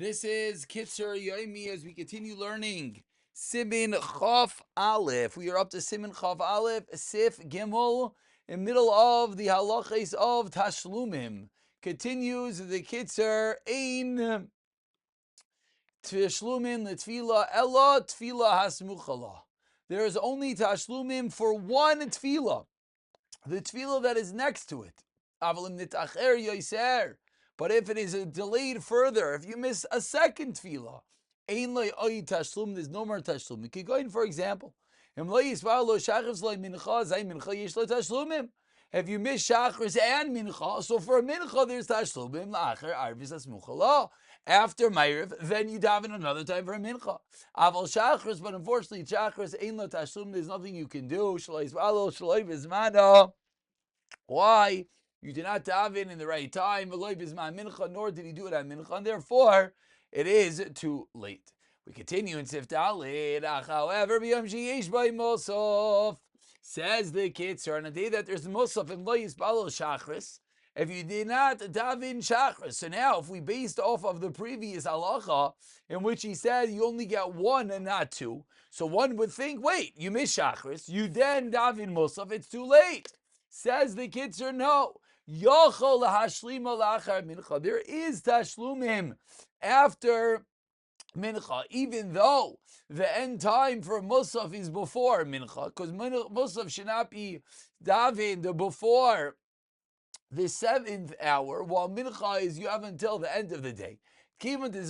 This is Kitzur Yomi as we continue learning Siman Chaf Aleph. We are up to Siman Chaf Aleph, Sif Gimel, in middle of the halachas of Tashlumin. Continues the Kitzur Ein Tashlumin L'Tfila Ella Tfila Hasmuchala. There is only Tashlumin for one Tfila, the Tfila that is next to it. Avalim Nitacher Yoiser. But if it is delayed further, if you miss a second tefillah, ein loy oy tashlum, there's no more tashlum. You could go in, for example, if you miss shachris and mincha, so for a mincha there's tashlumim la'acher arvis asmuchala. After Ma'ariv, then you daven another time for a mincha. Aval shachris, but unfortunately shachris ein lo tashlum. There's nothing you can do. Shaloi zvalo, shaloi vizmano. Why? You did not daven in the right time, nor did he do it at mincha, and therefore it is too late. We continue in Sif Dalit. However, says the Kitzur, on a day that there's Musaf and lo yisbalo shachris, if you did not daven shachris, so now if we based off of the previous halacha, in which he said you only get one and not two, so one would think, wait, you miss shachris, you then daven Musaf, it's too late. Says the Kitzur, no. Yochol lahashlima lachar mincha. There is tashlumim after mincha, even though the end time for musaf is before mincha, because musaf should not be davened before the 7th hour, while mincha is you have until the end of the day. You have the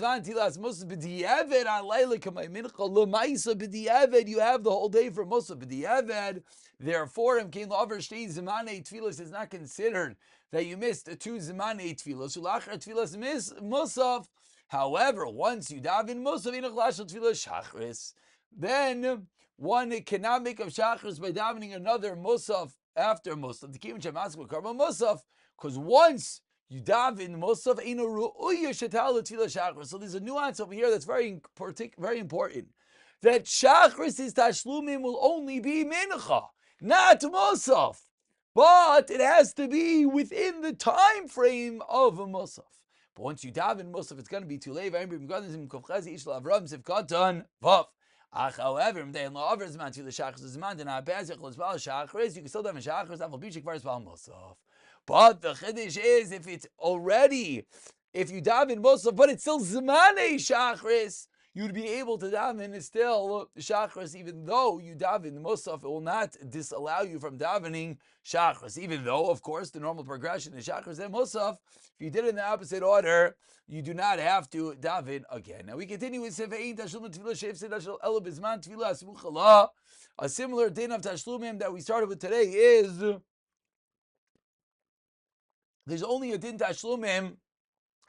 whole day for musaf b'diavad. Therefore, is not considered that you missed two zmanei tefillos. Ulachar tefillos miss musaf. However, once you daven musaf shachris, then one cannot make up shachris by davening another musaf after musaf. The kivin shemasku karma musaf, because once you daven musaf eino ru'uya shetal tefillah shachris. So there's a nuance over here that's very important. That shachris is tashlumim will only be mincha, not musaf, but it has to be within the time frame of a musaf. But once you daven musaf, it's going to be too late. However, you can still daven shachris. But the chiddush is if you daven musaf, but it's still zmanei shachris, you'd be able to daven still shachris, even though you daven musaf. It will not disallow you from davening shachris, even though, of course, the normal progression is shachris and musaf. If you did it in the opposite order, you do not have to daven again. Now we continue with Sefein Tashlumin Tefillah Sheifsid Ashel Elo Bizman Tefillah Asmuchala. A similar din of Tashlumim that we started with today is there's only a din Tashlumim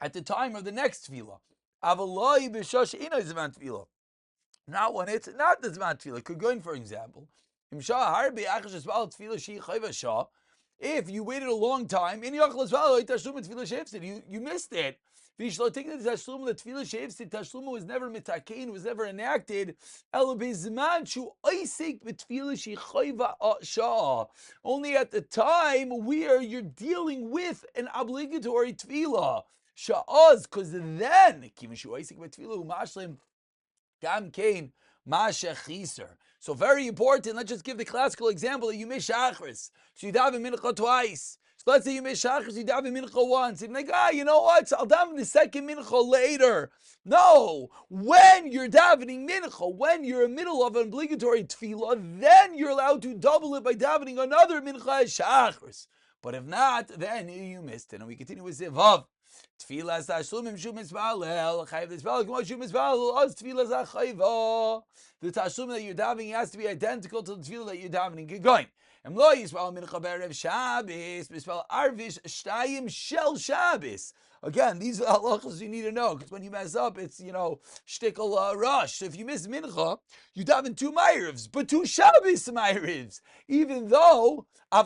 at the time of the next tefillah. Avaloi b'shosh ina zman tefillah. Not when it's not the zman tefillah. Could go in, for example, if you waited a long time, you missed it. The Tashlumin was never mitakein, was never enacted. Only at the time where you're dealing with an obligatory tefillah. Sha'az, because then, so very important. Let's just give the classical example that you miss shachris. So you daven mincha twice. So let's say you miss shachris, you daven mincha once. And you're like, you know what? So I'll daven the second mincha later. No, when you're davening mincha, when you're in the middle of an obligatory tefillah, then you're allowed to double it by davening another mincha shachris. But if not, then you missed it. And we continue with Zivav. Tfilas tashlumim shu mitzvalel chayv mitzvalel k'mo shu mitzvalel oz tfilas achayva. The tashlum that you're davening has to be identical to the tefillah that you're davening. Get going. Em lo yisval mincha berev Shabbos mitzval arvish shtayim shel Shabbos. Again, these are halachas you need to know, because when you mess up, it's, shtickle rush. So if you miss mincha, you daven 2 ma'arivs, but 2 Shabbos ma'arivs. Even though, the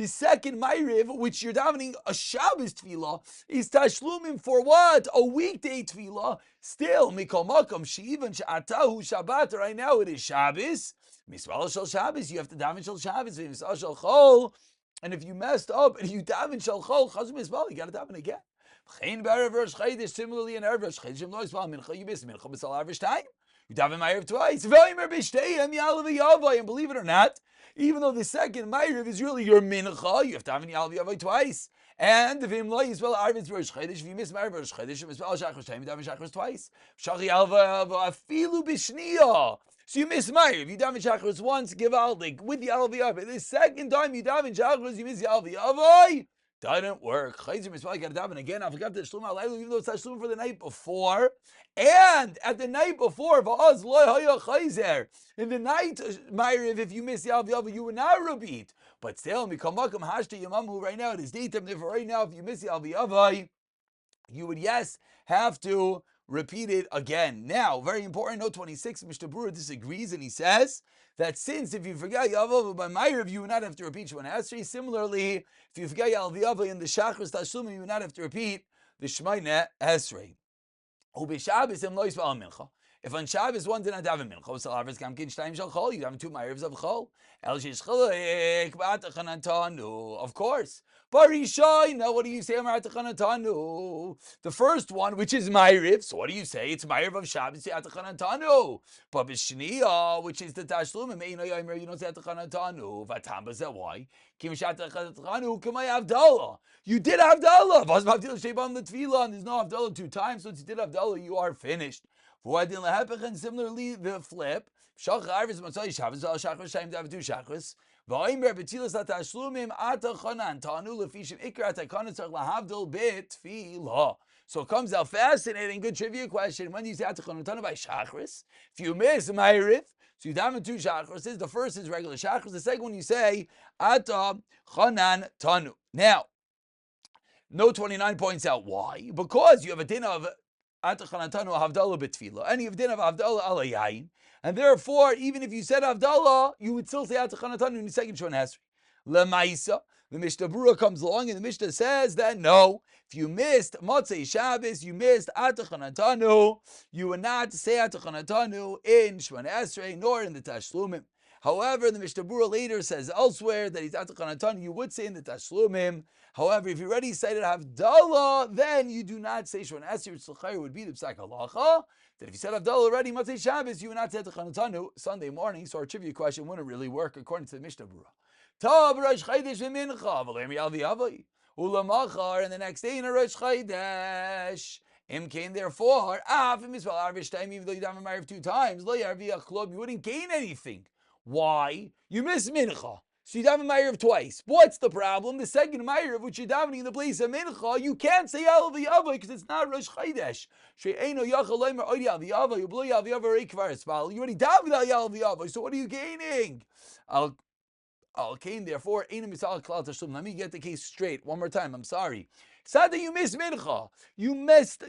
second ma'ariv, which you're davening a Shabbos tefillah, is tashlumim for what? A weekday tefillah. Still, mikol makom, she'evan she'atahu Shabbat, right now it is Shabbos. Misval shel Shabbos, you have to daven shel Shabbos. Misval shel chol. And if you messed up and you daven shel chol, chazum misbal, you got to daven again. Similarly, in Erev Rosh Chodesh, you miss mincha b'sal average time. You daven ma'ariv twice. And believe it or not, even though the second ma'ariv is really your mincha, you have to daven yalav yavai twice. And if you miss ma'ariv Rosh Chodesh, you miss shachris time, you daven shachris twice. Shachi yalav afilu b'shniya. So you miss ma'ariv, you daven shachris once, give out like with the yalav yavai. The second time you daven shachris, you miss yalav yavai. Doesn't work. Chayzer mitzvah, you got to daven again. I forgot the Tashlumin alaylu, even though it's Tashlumin for the night before. And at the night before, va'az loy haya chayzer. In the night, Ma'ariv, if you miss Yalav Yava, you would not repeat. But still, mikam makam hashta yamamu, right now it is daytime. Therefore, right now, if you miss Yalav Yava, you would, yes, have to repeat it again. Now, very important, note 26, Mr. Brewer disagrees, and he says that since if you forget Yalav by Ma'ariv, you would not have to repeat Shemona Esrei. Similarly, if you forget Yalav Yava in the Shachris Tashlumin, you would not have to repeat the Shemona Esrei. If on Shabbos one did not have a mincha, so Avers Kamkin Shtaim Shal Chol, you have two Ma'arivs of Chol. El Shish Chalek Ba'atachanatanu, of course. Barishai, now what do you say Ba'atachanatanu? The first one, which is Ma'ariv, so what do you say? It's Ma'ariv of Shabbos, Ba'atachanatanu. But B'Shniya, which is the Tashlumin, Me'ino Yomer, you don't say Ba'atachanatanu. Vatam B'zeh, why? Kim Shatachanatanu, Kamay Avdallah. You did Avdallah. Vaz Mavdil Shebam the Tefillah, and there's no Avdallah 2 times, so if you did Avdallah, you are finished. And similarly, the flip. Motzei Shabbos, shachris time to have 2 shachris. V'oimer b'tzilas haTashlumim atachanan tanu lefishim ikar atachanan tzarich lahavdil b'tfilah. So it comes out fascinating. Good trivia question. When do you say atachanan tanu by shachris? If you miss ma'ariv, so you daven 2 shachris. The first is regular shachris. The second one you say atachanan tanu. Now, note 29 points out why. Because you have a din of Atachanatanu Havdalah B'Tfilah, and you have din of Havdalah Ala Yain, and therefore, even if you said Havdalah, you would still say Atachanatanu in the second Shon Esrei. Lemaisa, the Mishnah Berurah comes along, and the Mishnah says that no, if you missed Motzei Shabbos, you missed Atachanatanu, you would not say Atachanatanu in Shon Esrei, nor in the Tashlumin. However, the Mishnah Berurah later says elsewhere that he's Atachanatanu, you would say in the Tashlumim. However, if you already cited Havdalah, then you do not say Shemona Esrei, which Tzachayr would be the Psak Halacha. That if you said Havdalah already, Motzei Shabbos, you would not say Atachanatanu Sunday morning. So our trivia question wouldn't really work according to the Mishnah Berurah. Tav Rosh Chodesh v'Mincha, v'leim Yalvi Avai, u'lamachar, and the next day in a Rosh Chodesh. Imkain, therefore, even though you daven ma'ariv 2 times, lo yarviach klum, you wouldn't gain anything. Why? You miss mincha, so you daven ma'ariv twice. What's the problem? The second ma'ariv, which you're davening in the place of mincha, you can't say yalav yavai because it's not Rosh Chodesh. She'eino yachal leimer oid yalav yavai, you blow yalav yavai rei kvar espal. You already davened yalav yavai, so what are you gaining? Al Kain, therefore, let me get the case straight one more time. I'm sorry. Sad that you missed mincha. You messed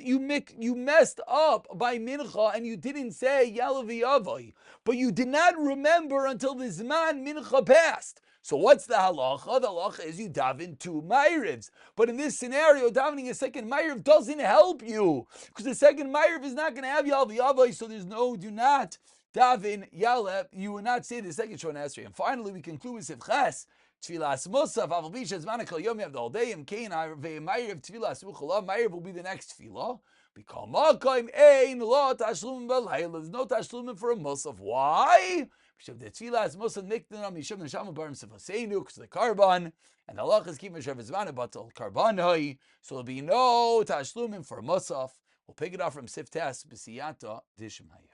up by mincha and you didn't say yalav yavai, but you did not remember until the zman mincha passed. So what's the halacha? The halacha is you daven 2 ma'arivs. But in this scenario, davening a second ma'ariv doesn't help you because the second ma'ariv is not going to have yalav yavai. So do not daven yalep, you will not say the second Shemona Esrei. And finally, we conclude with Sivches. Tfilas Musaf, Aval Bisha, Zman Kol Yom, you have the whole day. And Kain, Ve'Ma'ariv, Tfilas Uchalav, Ma'ariv will be the next Tfilah. Because Makaim Ein Lo Tashlumin B'Layla. There's no Tashlumin for a Musaf. Why? Because the Tfilas Musaf Niktanam Yishav Neshama Barim Sifaseinu, because the Karban, and Allah is keeping Shev Zman Batal Karban Hai. So there'll be no Tashlumin for a Musaf. We'll pick it up from Siftes B'Siyata Dishmaya.